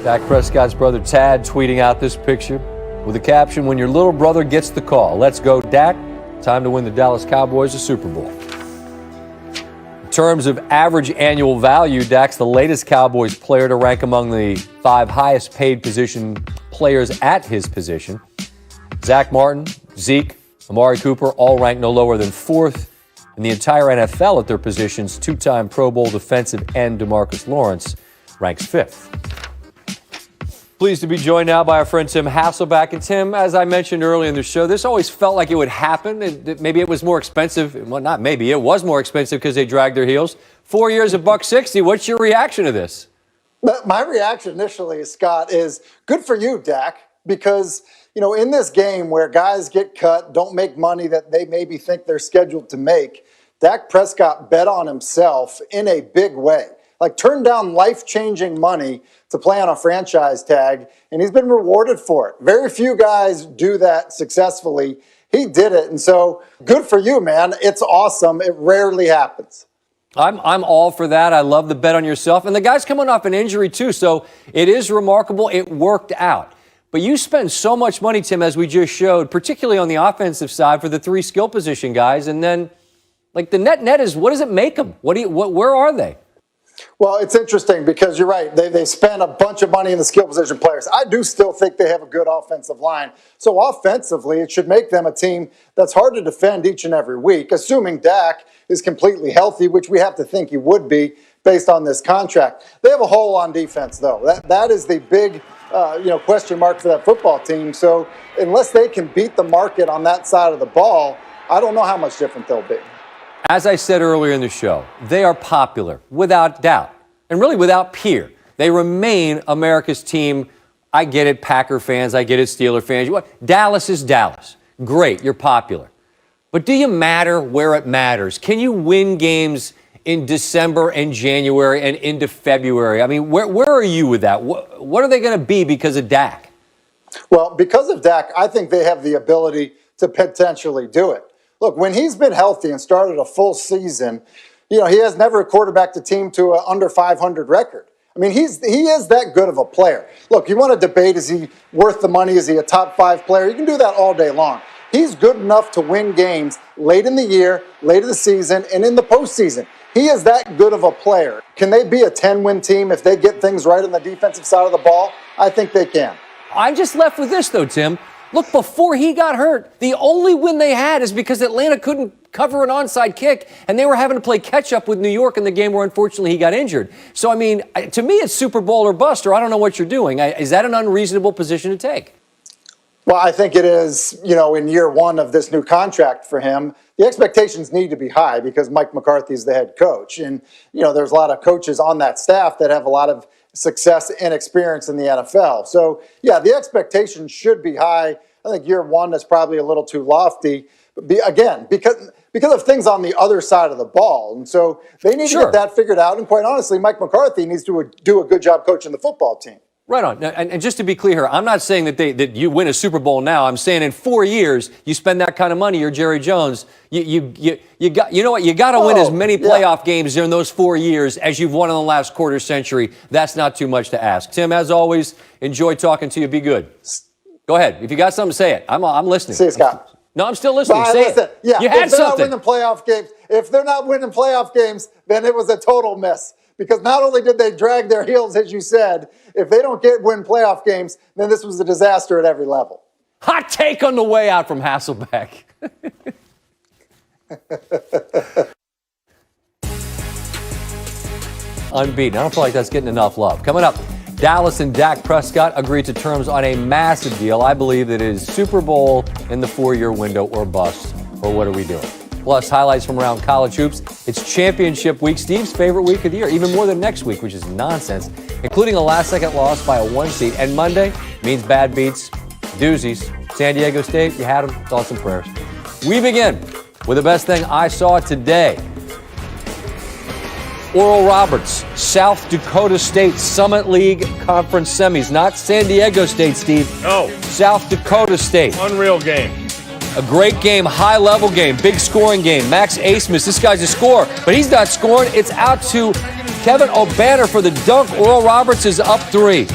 Dak Prescott's brother Tad tweeting out this picture with a caption, "When your little brother gets the call, let's go Dak. Time to win the Dallas Cowboys a Super Bowl." In terms of average annual value, Dak's the latest Cowboys player to rank among the 5 highest paid position players at his position. Zach Martin, Zeke, Amari Cooper all ranked no lower than 4th in the entire NFL at their positions. 2-time Pro Bowl defensive end DeMarcus Lawrence ranks 5th. Pleased to be joined now by our friend Tim Hasselbeck. And Tim, as I mentioned earlier in the show, this always felt like it would happen. Maybe it was more expensive. Well, not maybe. It was more expensive because they dragged their heels. 4 years at $160. What's your reaction to this? My reaction initially, Scott, is good for you, Dak, because, in this game where guys get cut, don't make money that they maybe think they're scheduled to make, Dak Prescott bet on himself in a big way. Like, turned down life-changing money to play on a franchise tag, and he's been rewarded for it. Very few guys do that successfully. He did it, and so good for you, man. It's awesome. It rarely happens. I'm all for that. I love the bet on yourself. And the guy's coming off an injury, too, so it is remarkable. It worked out. But you spend so much money, Tim, as we just showed, particularly on the offensive side for the 3 skill position guys, and then, like, the net is, what does it make them? Where are they? Well, it's interesting because you're right. They spend a bunch of money in the skill position players. I do still think they have a good offensive line. So offensively, it should make them a team that's hard to defend each and every week, assuming Dak is completely healthy, which we have to think he would be based on this contract. They have a hole on defense, though. That is the big question mark for that football team. So unless they can beat the market on that side of the ball, I don't know how much different they'll be. As I said earlier in the show, they are popular, without doubt, and really without peer. They remain America's team. I get it, Packer fans. I get it, Steeler fans. Dallas is Dallas. Great, you're popular. But do you matter where it matters? Can you win games in December and January and into February? I mean, where are you with that? What are they going to be because of Dak? Well, because of Dak, I think they have the ability to potentially do it. Look, when he's been healthy and started a full season, he has never quarterbacked a team to an under 500 record. I mean, he is that good of a player. Look, you want to debate, is he worth the money? Is he a top 5 player? You can do that all day long. He's good enough to win games late in the year, late in the season, and in the postseason. He is that good of a player. Can they be a 10-win team if they get things right on the defensive side of the ball? I think they can. I'm just left with this, though, Tim. Look, before he got hurt, the only win they had is because Atlanta couldn't cover an onside kick, and they were having to play catch-up with New York in the game where, unfortunately, he got injured. So, I mean, to me, it's Super Bowl or bust, or I don't know what you're doing. Is that an unreasonable position to take? Well, I think it is, in year 1 of this new contract for him. The expectations need to be high because Mike McCarthy is the head coach. And, there's a lot of coaches on that staff that have a lot of success and experience in the NFL. So, yeah, the expectations should be high. I think year 1 is probably a little too lofty. Again, because of things on the other side of the ball. And so they need to get that figured out. And quite honestly, Mike McCarthy needs to do a good job coaching the football team. Right on. And just to be clear here, I'm not saying that you win a Super Bowl now. I'm saying in 4 years, you spend that kind of money, you're Jerry Jones. You got to win as many playoff games during those 4 years as you've won in the last quarter century. That's not too much to ask. Tim, as always, enjoy talking to you. Be good. Go ahead. If you got something, say it. I'm listening. See you, Scott. No, I'm still listening. Say it. Yeah, you had something. If they're not winning playoff games, then it was a total mess. Because not only did they drag their heels, as you said, if they don't win playoff games, then this was a disaster at every level. Hot take on the way out from Hasselbeck. Unbeaten. I don't feel like that's getting enough love. Coming up, Dallas and Dak Prescott agreed to terms on a massive deal. I believe that it is Super Bowl in the 4-year window or bust. Or what are we doing? Plus, highlights from around college hoops. It's championship week, Steve's favorite week of the year, even more than next week, which is nonsense, including a last-second loss by a 1 seed. And Monday means bad beats, doozies. San Diego State, you had them, thoughts and prayers. We begin with the best thing I saw today. Oral Roberts, South Dakota State Summit League Conference semis. Not San Diego State, Steve. No. South Dakota State. Unreal game. A great game, high-level game, big scoring game. Max Asmus, this guy's a scorer, but he's not scoring. It's out to Kevin O'Banner for the dunk. Oral Roberts is up 3.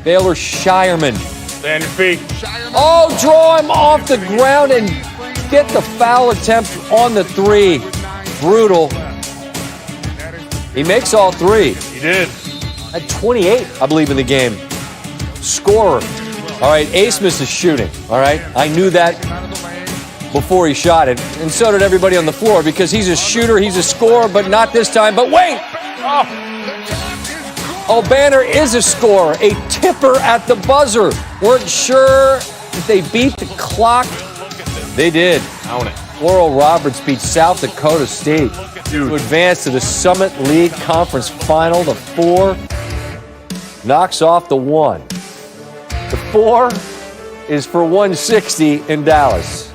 Baylor Shireman. Stay on your feet. Oh, draw him off the ground and get the foul attempt on the three. Brutal. He makes all three. He did. At 28, I believe, in the game. Scorer. All right, Asmus is shooting. All right, I knew that before he shot it, and so did everybody on the floor because he's a shooter, he's a scorer, but not this time. But wait! Oh, Banner is a scorer, a tipper at the buzzer. Weren't sure if they beat the clock. They did. Own it. Oral Roberts beat South Dakota State to advance to the Summit League Conference Final. The 4 knocks off the 1. The 4 is for 160 in Dallas.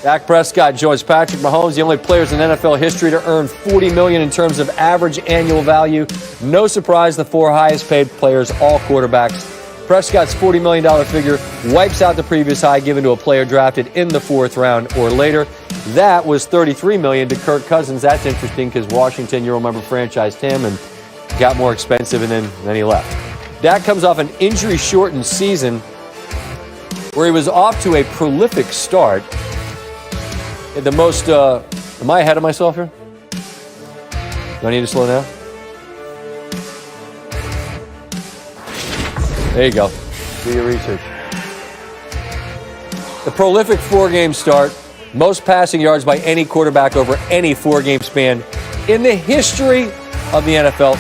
Dak Prescott joins Patrick Mahomes, the only players in NFL history to earn $40 million in terms of average annual value. No surprise, the 4 highest paid players, all quarterbacks. Prescott's $40 million figure wipes out the previous high given to a player drafted in the 4th round or later. That was $33 million to Kirk Cousins. That's interesting because Washington, you remember, franchised him and got more expensive, and then he left. Dak comes off an injury-shortened season where he was off to a prolific start. The most, am I ahead of myself here? Do I need to slow down? There you go. Do your research. The prolific 4-game start, most passing yards by any quarterback over any 4-game span in the history of the NFL.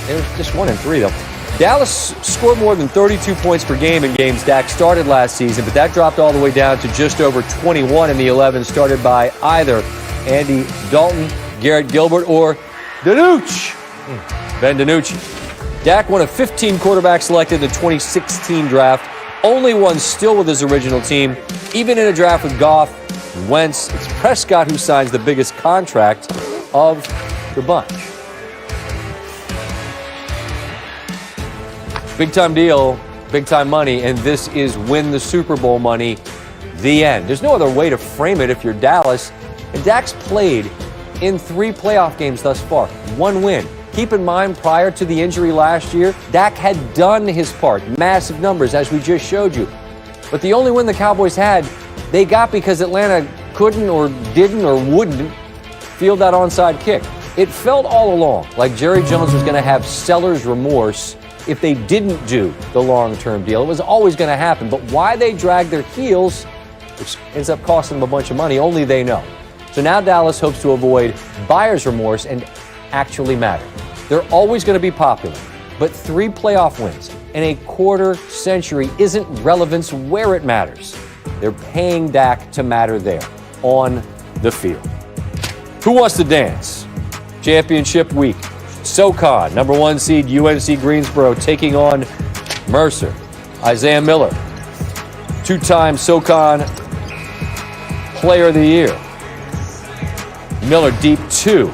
It was just 1 in 3, though. Dallas scored more than 32 points per game in games Dak started last season, but that dropped all the way down to just over 21 in the 11 started by either Andy Dalton, Garrett Gilbert, or Danucci. Ben DiNucci. Dak, one of 15 quarterbacks selected in the 2016 draft, only one still with his original team. Even in a draft with Goff and Wentz, it's Prescott who signs the biggest contract of the bunch. Big-time deal, big-time money, and this is win the Super Bowl money, the end. There's no other way to frame it if you're Dallas. And Dak's played in 3 playoff games thus far, 1 win. Keep in mind, prior to the injury last year, Dak had done his part, massive numbers, as we just showed you. But the only win the Cowboys had, they got because Atlanta couldn't or didn't or wouldn't field that onside kick. It felt all along like Jerry Jones was going to have seller's remorse if they didn't do the long-term deal. It was always going to happen, but why they dragged their heels, which ends up costing them a bunch of money, only they know. So now Dallas hopes to avoid buyer's remorse and actually matter. They're always going to be popular, but 3 playoff wins in a quarter century isn't relevance where it matters. They're paying Dak to matter there, on the field. Who wants to dance? Championship week. SoCon, number 1 seed UNC Greensboro taking on Mercer. Isaiah Miller, 2-time SoCon Player of the Year. Miller deep 2.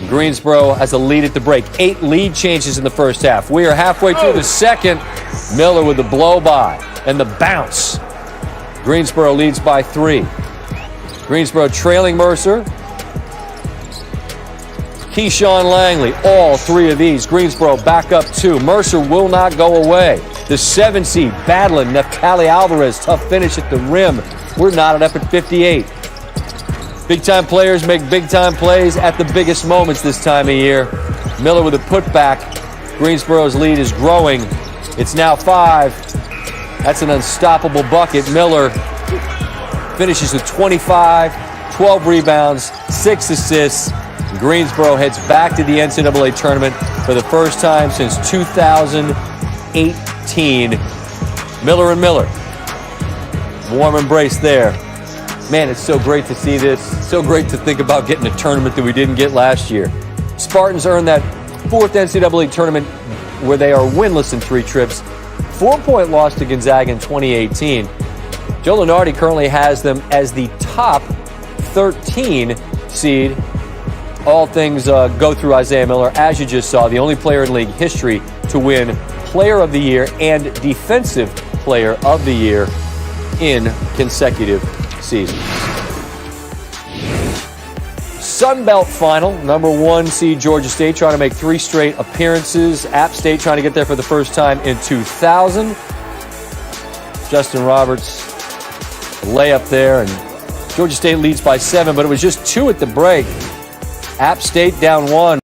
Greensboro has a lead at the break. 8 lead changes in the first half. We are halfway through the second. Miller with the blow-by and the bounce. Greensboro leads by 3. Greensboro trailing Mercer. Keyshawn Langley, all 3 of these. Greensboro back up 2. Mercer will not go away. The 7 seed battling Neftali Alvarez. Tough finish at the rim. We're knotted up at 58. Big-time players make big-time plays at the biggest moments this time of year. Miller with a putback. Greensboro's lead is growing. It's now 5. That's an unstoppable bucket. Miller finishes with 25, 12 rebounds, 6 assists. Greensboro heads back to the NCAA tournament for the first time since 2018. Miller and Miller. Warm embrace there. Man, it's so great to see this. So great to think about getting a tournament that we didn't get last year. Spartans earned that 4th NCAA tournament where they are winless in 3 trips. 4-point loss to Gonzaga in 2018. Joe Lunardi currently has them as the top 13 seed. All things go through Isaiah Miller, as you just saw, the only player in league history to win Player of the Year and Defensive Player of the Year in consecutive seasons. Sun Belt final. Number 1 seed Georgia State trying to make 3 straight appearances. App State trying to get there for the first time in 2000. Justin Roberts, layup there, and Georgia State leads by 7, but it was just 2 at the break. App State down 1.